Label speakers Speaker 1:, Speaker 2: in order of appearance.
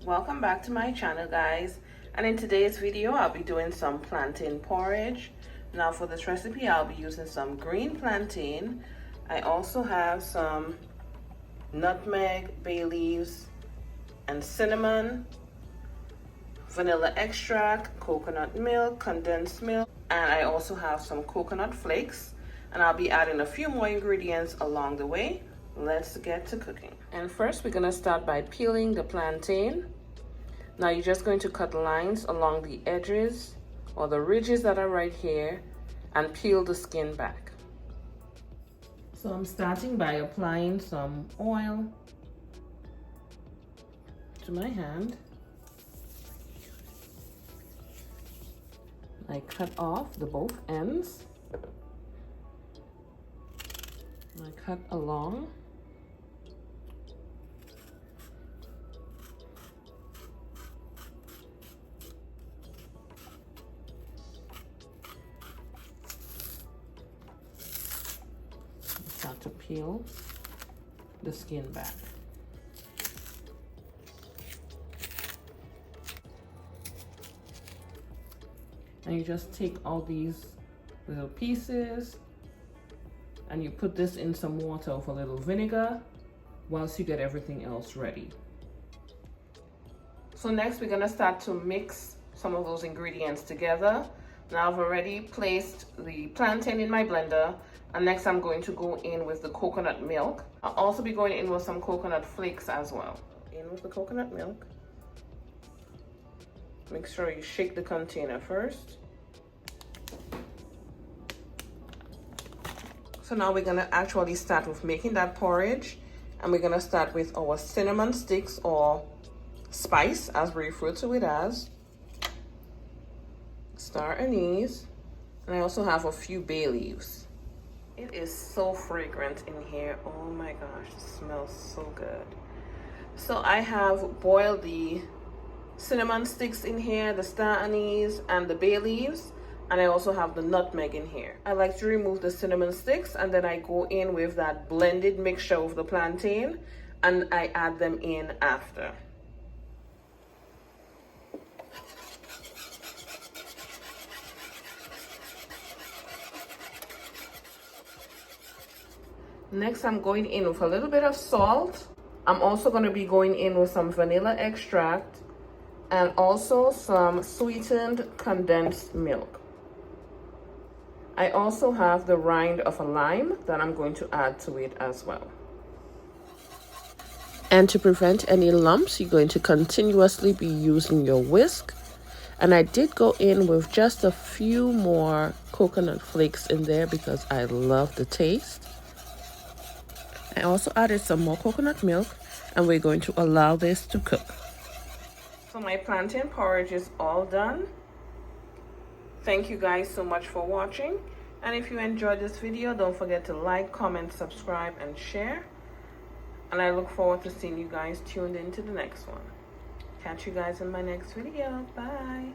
Speaker 1: Welcome back to my channel, guys, and in today's video I'll be doing some plantain porridge. Now for this recipe I'll be using some green plantain. I also have some nutmeg, bay leaves, and cinnamon, vanilla extract, coconut milk, condensed milk, and I also have some coconut flakes, and I'll be adding a few more ingredients along the way. Let's get to cooking. And first we're gonna start by peeling the plantain. Now you're just going to cut lines along the edges or the ridges that are right here and peel the skin back. So I'm starting by applying some oil to my hand. I cut off the both ends. I cut along. Start to peel the skin back. And you just take all these little pieces and you put this in some water with a little vinegar whilst you get everything else ready. So next we're gonna start to mix some of those ingredients together. Now I've already placed the plantain in my blender, and next I'm going to go in with the coconut milk. I'll also be going in with some coconut flakes as well. In with the coconut milk. Make sure you shake the container first. So now we're gonna actually start with making that porridge, and we're gonna start with our cinnamon sticks, or spice as we refer to it as. Star anise, and I also have a few bay leaves. It is so fragrant in here. Oh my gosh, it smells so good. So I have boiled the cinnamon sticks in here, the star anise, and the bay leaves, and I also have the nutmeg in here. I like to remove the cinnamon sticks, and then I go in with that blended mixture of the plantain, and I add them in after. Next, I'm going in with a little bit of salt. I'm also going to be going in with some vanilla extract and also some sweetened condensed milk. I also have the rind of a lime that I'm going to add to it as well. And to prevent any lumps, you're going to continuously be using your whisk. And I did go in with just a few more coconut flakes in there because I love the taste. I also added some more coconut milk, and we're going to allow this to cook. So my plantain porridge is all done. Thank you guys so much for watching. And if you enjoyed this video, don't forget to like, comment, subscribe, and share. And I look forward to seeing you guys tuned into the next one. Catch you guys in my next video. Bye.